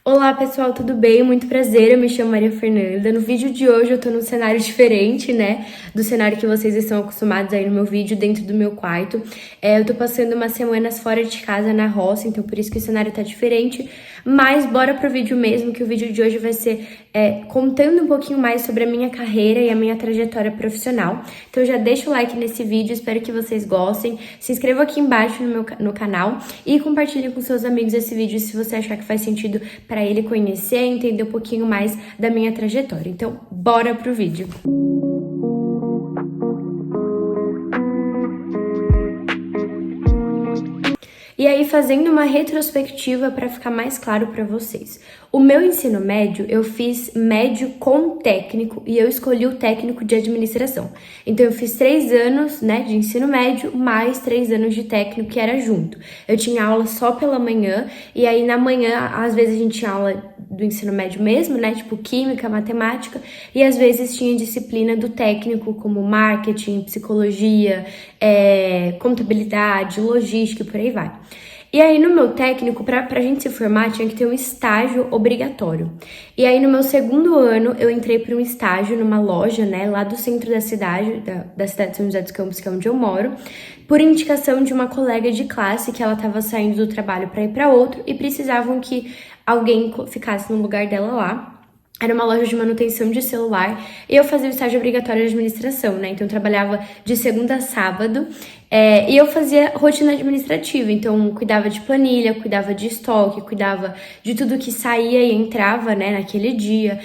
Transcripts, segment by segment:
Olá pessoal, tudo bem? Muito prazer, eu me chamo Maria Fernanda. No vídeo de hoje eu tô num cenário diferente, né? Do cenário que vocês estão acostumados aí no meu vídeo, dentro do meu quarto. Eu tô passando umas semanas fora de casa na roça, então por isso que o cenário tá diferente. Mas bora pro vídeo mesmo, que o vídeo de hoje vai ser contando um pouquinho mais sobre a minha carreira e a minha trajetória profissional. Então já deixa o like nesse vídeo, espero que vocês gostem. Se inscreva aqui embaixo no canal e compartilhe com seus amigos esse vídeo se você achar que faz sentido para ele conhecer e entender um pouquinho mais da minha trajetória. Então, bora pro vídeo! E aí, fazendo uma retrospectiva para ficar mais claro para vocês. O meu ensino médio, eu fiz médio com técnico e eu escolhi o técnico de administração. Então, eu fiz 3 anos, né, de ensino médio, mais 3 anos de técnico, que era junto. Eu tinha aula só pela manhã, e aí na manhã, às vezes a gente tinha aula do ensino médio mesmo, né, tipo química, matemática, e às vezes tinha disciplina do técnico, como marketing, psicologia, contabilidade, logística e por aí vai. E aí, no meu técnico, pra gente se formar, tinha que ter um estágio obrigatório. E aí, no meu segundo ano, eu entrei para um estágio numa loja, né, lá do centro da cidade, da cidade de São José dos Campos, que é onde eu moro, por indicação de uma colega de classe que ela estava saindo do trabalho para ir para outro e precisavam que alguém ficasse no lugar dela lá. Era uma loja de manutenção de celular e eu fazia o estágio obrigatório de administração, né? Então, eu trabalhava de segunda a sábado e eu fazia rotina administrativa. Então, cuidava de planilha, cuidava de estoque, cuidava de tudo que saía e entrava, né, naquele dia.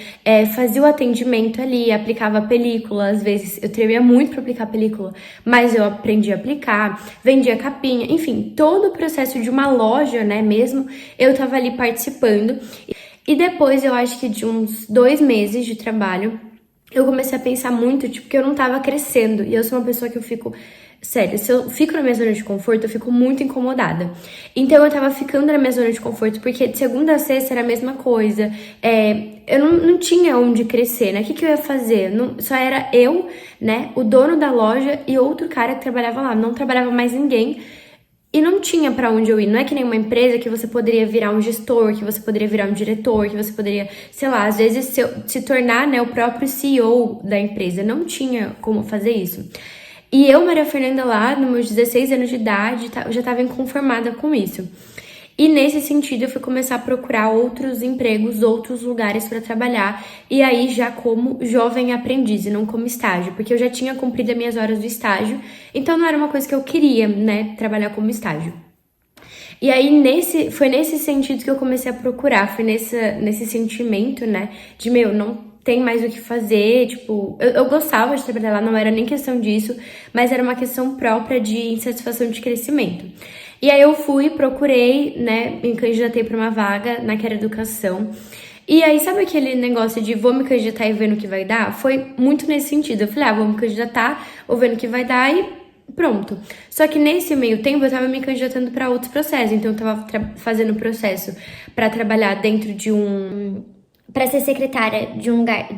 Fazia o atendimento ali, aplicava película. Às vezes, eu tremia muito para aplicar película, mas eu aprendi a aplicar. Vendia capinha, enfim, todo o processo de uma loja, né, mesmo, eu tava ali participando. E depois, eu acho que de uns 2 meses de trabalho, eu comecei a pensar muito, tipo, que eu não tava crescendo. E eu sou uma pessoa que eu fico... Sério, se eu fico na minha zona de conforto, eu fico muito incomodada. Então, eu tava ficando na minha zona de conforto, porque de segunda a sexta era a mesma coisa. Eu não tinha onde crescer, né? O que eu ia fazer? Só era eu, né, o dono da loja e outro cara que trabalhava lá. Não trabalhava mais ninguém. E não tinha pra onde eu ir. Não é que nem uma empresa que você poderia virar um gestor, que você poderia virar um diretor, que você poderia, sei lá, às vezes se tornar, né, o próprio CEO da empresa. Não tinha como fazer isso. E eu, Maria Fernanda, lá, nos meus 16 anos de idade, eu já estava inconformada com isso. E nesse sentido, eu fui começar a procurar outros empregos, outros lugares para trabalhar. E aí, já como jovem aprendiz e não como estágio, porque eu já tinha cumprido as minhas horas do estágio. Então, não era uma coisa que eu queria, né, trabalhar como estágio. E aí, foi nesse sentido que eu comecei a procurar. Foi nesse sentimento, né, de, não tem mais o que fazer, tipo... Eu gostava de trabalhar lá, não era nem questão disso, mas era uma questão própria de insatisfação de crescimento. E aí eu procurei, né, me candidatei para uma vaga na Quero Educação. E aí, sabe aquele negócio de vou me candidatar e vendo o que vai dar? Foi muito nesse sentido. Eu falei, vou me candidatar, vou vendo o que vai dar e pronto. Só que nesse meio tempo eu tava me candidatando para outros processos. Então eu tava fazendo processo para trabalhar dentro de para ser secretária de um lugar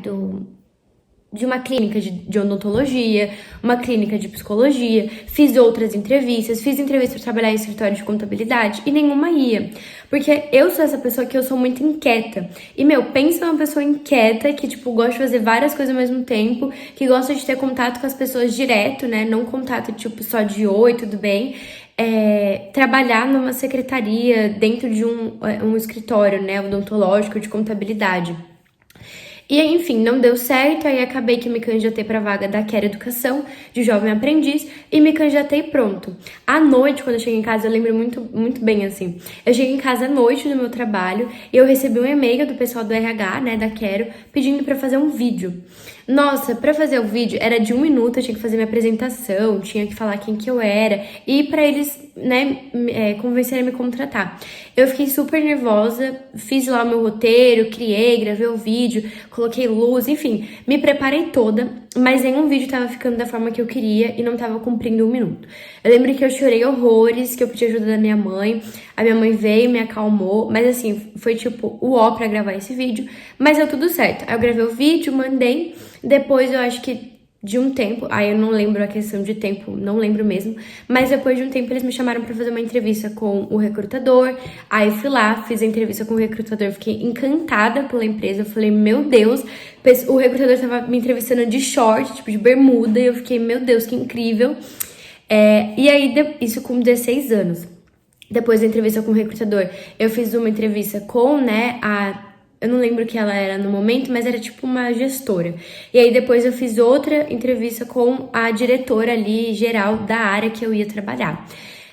de uma clínica de odontologia, uma clínica de psicologia, fiz outras entrevistas, fiz entrevista para trabalhar em escritório de contabilidade e nenhuma ia. Porque eu sou essa pessoa que eu sou muito inquieta. E, pensa uma pessoa inquieta que, tipo, gosta de fazer várias coisas ao mesmo tempo, que gosta de ter contato com as pessoas direto, né? Não contato, tipo, só de oi, tudo bem? Trabalhar numa secretaria dentro de um escritório, né? Odontológico de contabilidade. E aí, enfim, não deu certo, aí acabei que me candidatei para a vaga da Quero Educação, de jovem aprendiz, e me candidatei pronto. À noite, quando eu cheguei em casa, eu lembro muito, muito bem, assim, eu cheguei em casa à noite do meu trabalho, e eu recebi um e-mail do pessoal do RH, né, da Quero, pedindo para fazer um vídeo. Nossa, pra fazer o vídeo era de 1 minuto, eu tinha que fazer minha apresentação, tinha que falar quem que eu era, e pra eles, né, convencerem a me contratar. Eu fiquei super nervosa, fiz lá o meu roteiro, criei, gravei o vídeo, coloquei luz, enfim, me preparei toda, mas nenhum vídeo tava ficando da forma que eu queria e não tava cumprindo 1 minuto. Eu lembro que eu chorei horrores, que eu pedi ajuda da minha mãe, a minha mãe veio, me acalmou, mas assim, foi tipo o ó pra gravar esse vídeo, mas deu tudo certo. Aí eu gravei o vídeo, mandei, depois eu acho que de um tempo, aí eu não lembro a questão de tempo, não lembro mesmo, mas depois de um tempo eles me chamaram pra fazer uma entrevista com o recrutador, aí fui lá, fiz a entrevista com o recrutador, fiquei encantada pela empresa, eu falei, meu Deus, o recrutador tava me entrevistando de short, tipo de bermuda, e eu fiquei, meu Deus, que incrível. E aí, isso com 16 anos. Depois da entrevista com o recrutador, eu fiz uma entrevista com, né, eu não lembro o que ela era no momento, mas era tipo uma gestora. E aí depois eu fiz outra entrevista com a diretora ali, geral, da área que eu ia trabalhar.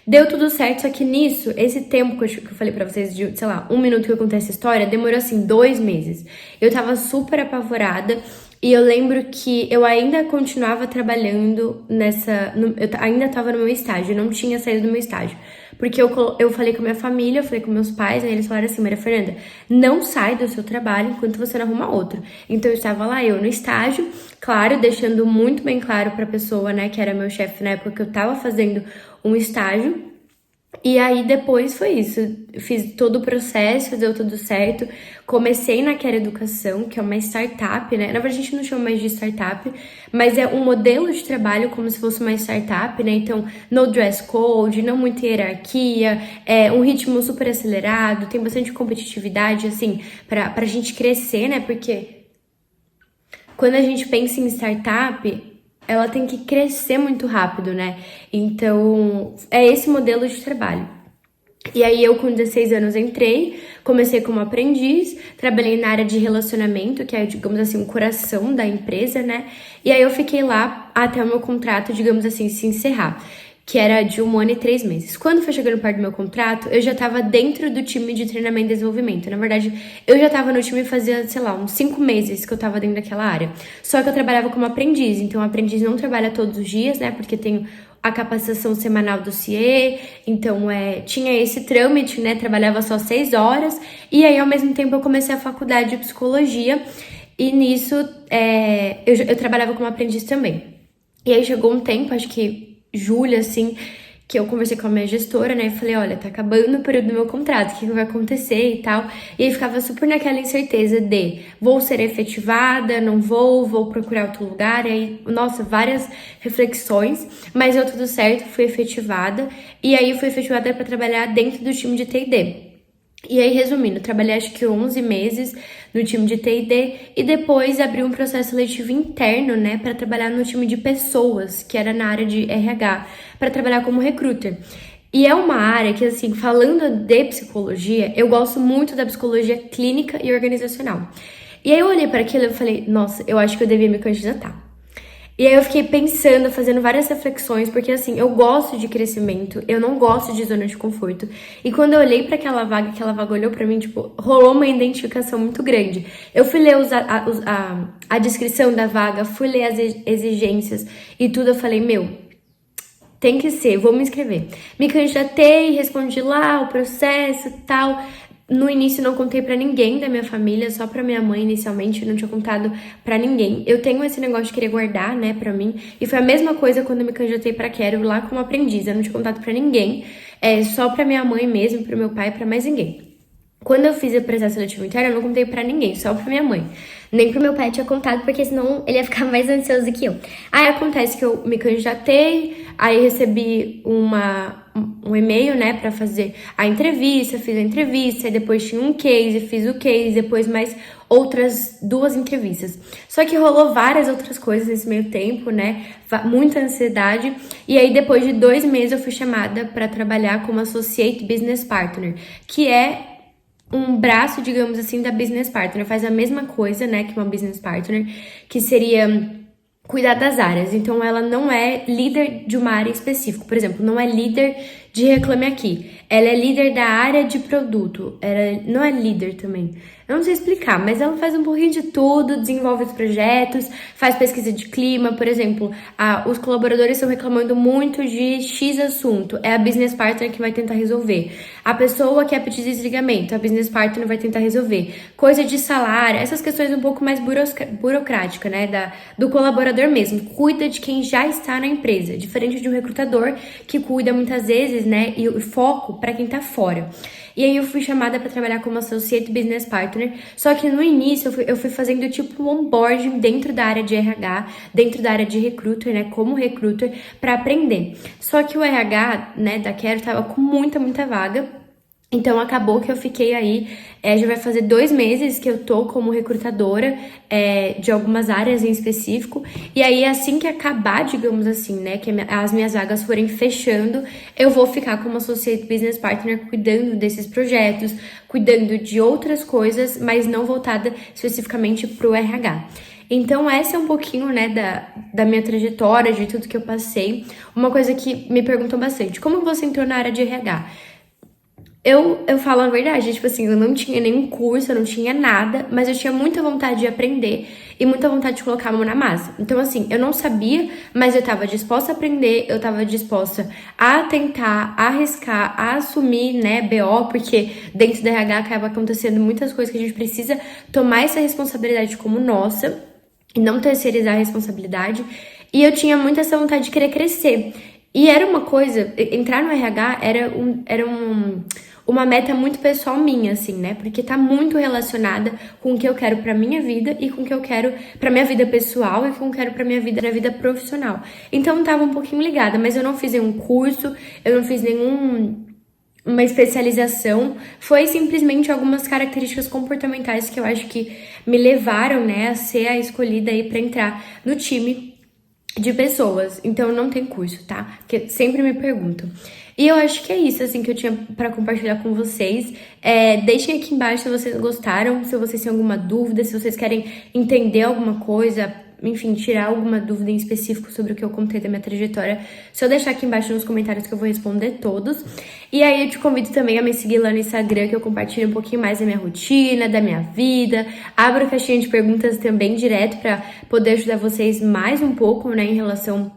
Deu tudo certo, só que nisso, esse tempo que eu falei pra vocês, de, sei lá, 1 minuto que eu contei essa história, demorou assim 2 meses. Eu tava super apavorada. E eu lembro que eu ainda continuava trabalhando eu ainda tava no meu estágio, eu não tinha saído do meu estágio. Porque eu falei com a minha família, eu falei com meus pais, aí eles falaram assim, Maria Fernanda, não sai do seu trabalho enquanto você não arruma outro. Então eu estava lá, eu no estágio, claro, deixando muito bem claro pra pessoa, né, que era meu chefe na época que eu tava fazendo um estágio. E aí depois foi isso, fiz todo o processo, deu tudo certo, comecei na Quero Educação, que é uma startup, né, na verdade a gente não chama mais de startup, mas é um modelo de trabalho como se fosse uma startup, né, então no dress code, não muita hierarquia, um ritmo super acelerado, tem bastante competitividade, assim, pra gente crescer, né, porque quando a gente pensa em startup, ela tem que crescer muito rápido, né? Então, é esse modelo de trabalho. E aí eu com 16 anos entrei, comecei como aprendiz, trabalhei na área de relacionamento, que é, digamos assim, o coração da empresa, né? E aí eu fiquei lá até o meu contrato, digamos assim, se encerrar, que era de 1 ano e 3 meses. Quando foi chegando perto do meu contrato, eu já tava dentro do time de treinamento e desenvolvimento. Na verdade, eu já tava no time fazia, sei lá, uns 5 meses que eu tava dentro daquela área. Só que eu trabalhava como aprendiz, então o aprendiz não trabalha todos os dias, né? Porque tem a capacitação semanal do CIE, então tinha esse trâmite, né? Trabalhava só 6 horas, e aí ao mesmo tempo eu comecei a faculdade de psicologia, e nisso eu trabalhava como aprendiz também. E aí chegou um tempo, acho que julho, assim, que eu conversei com a minha gestora, né, e falei, olha, tá acabando o período do meu contrato, o que vai acontecer e tal, e aí ficava super naquela incerteza de, vou ser efetivada, não vou procurar outro lugar, e aí, nossa, várias reflexões, mas deu tudo certo, fui efetivada, e aí eu fui efetivada para trabalhar dentro do time de T&D. E aí, resumindo, trabalhei acho que 11 meses no time de T&D e depois abri um processo seletivo interno, né, para trabalhar no time de pessoas, que era na área de RH, para trabalhar como recruiter. E é uma área que, assim, falando de psicologia, eu gosto muito da psicologia clínica e organizacional. E aí eu olhei para aquilo e falei, nossa, eu acho que eu devia me candidatar. E aí eu fiquei pensando, fazendo várias reflexões, porque assim, eu gosto de crescimento, eu não gosto de zona de conforto. E quando eu olhei para aquela vaga olhou para mim, tipo, rolou uma identificação muito grande. Eu fui ler a descrição da vaga, fui ler as exigências e tudo, eu falei, meu, tem que ser, vou me inscrever. Me candidatei, respondi lá o processo e tal. No início não contei pra ninguém da minha família, só pra minha mãe inicialmente, não tinha contado pra ninguém. Eu tenho esse negócio de querer guardar, né, pra mim. E foi a mesma coisa quando eu me candidatei pra Quero lá como aprendiz. Eu não tinha contado pra ninguém, só pra minha mãe mesmo, pro meu pai, pra mais ninguém. Quando eu fiz o processo seletivo interno, eu não contei pra ninguém, só pra minha mãe. Nem pro meu pai tinha contado, porque senão ele ia ficar mais ansioso do que eu. Aí acontece que eu me candidatei, aí recebi um e-mail, né, pra fazer a entrevista, fiz a entrevista, aí depois tinha um case, fiz o case, depois mais outras 2 entrevistas. Só que rolou várias outras coisas nesse meio tempo, né, muita ansiedade, e aí depois de 2 meses eu fui chamada pra trabalhar como Associate Business Partner, que é um braço, digamos assim, da business partner. Faz a mesma coisa, né, que uma business partner, que seria cuidar das áreas. Então, ela não é líder de uma área específica. Por exemplo, não é líder de Reclame Aqui. Ela é líder da área de produto. Ela não é líder também. Eu não sei explicar, mas ela faz um pouquinho de tudo, desenvolve os projetos, faz pesquisa de clima, por exemplo, os colaboradores estão reclamando muito de X assunto, é a business partner que vai tentar resolver. A pessoa que é pedir desligamento, a business partner vai tentar resolver. Coisa de salário, essas questões um pouco mais burocráticas, né, do colaborador mesmo. Cuida de quem já está na empresa, diferente de um recrutador que cuida muitas vezes, meses, né, e o foco para quem tá fora. E aí eu fui chamada para trabalhar como Associate Business Partner, só que no início eu fui fazendo tipo um onboarding dentro da área de RH, dentro da área de recruiter, né, como recruiter, para aprender. Só que o RH, né, da Quero tava com muita vaga. Então, acabou que eu fiquei aí, já vai fazer 2 meses que eu tô como recrutadora de algumas áreas em específico. E aí, assim que acabar, digamos assim, né, que as minhas vagas forem fechando, eu vou ficar como Associate Business Partner cuidando desses projetos, cuidando de outras coisas, mas não voltada especificamente pro RH. Então, essa é um pouquinho, né, da minha trajetória, de tudo que eu passei. Uma coisa que me perguntam bastante, como você entrou na área de RH? Eu falo a verdade, tipo assim, eu não tinha nenhum curso, eu não tinha nada, mas eu tinha muita vontade de aprender e muita vontade de colocar a mão na massa. Então, assim, eu não sabia, mas eu tava disposta a aprender, eu tava disposta a tentar, a arriscar, a assumir, né, BO, porque dentro da RH acaba acontecendo muitas coisas que a gente precisa tomar essa responsabilidade como nossa e não terceirizar a responsabilidade. E eu tinha muito essa vontade de querer crescer. E era uma coisa, entrar no RH era uma meta muito pessoal minha, assim, né? Porque tá muito relacionada com o que eu quero pra minha vida e com o que eu quero pra minha vida pessoal e com o que eu quero pra minha vida profissional. Então tava um pouquinho ligada, mas eu não fiz nenhum curso, eu não fiz uma especialização, foi simplesmente algumas características comportamentais que eu acho que me levaram, né, a ser a escolhida aí pra entrar no time de pessoas, então não tem curso, tá? Porque sempre me perguntam. E eu acho que é isso, assim, que eu tinha pra compartilhar com vocês. Deixem aqui embaixo se vocês gostaram, se vocês têm alguma dúvida, se vocês querem entender alguma coisa, enfim, tirar alguma dúvida em específico sobre o que eu contei da minha trajetória, só deixar aqui embaixo nos comentários que eu vou responder todos. E aí eu te convido também a me seguir lá no Instagram, que eu compartilho um pouquinho mais da minha rotina, da minha vida. Abro a caixinha de perguntas também direto pra poder ajudar vocês mais um pouco, né, em relação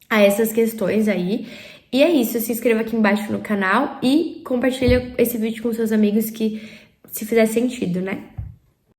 a essas questões aí. E é isso, se inscreva aqui embaixo no canal e compartilha esse vídeo com seus amigos que se fizer sentido, né?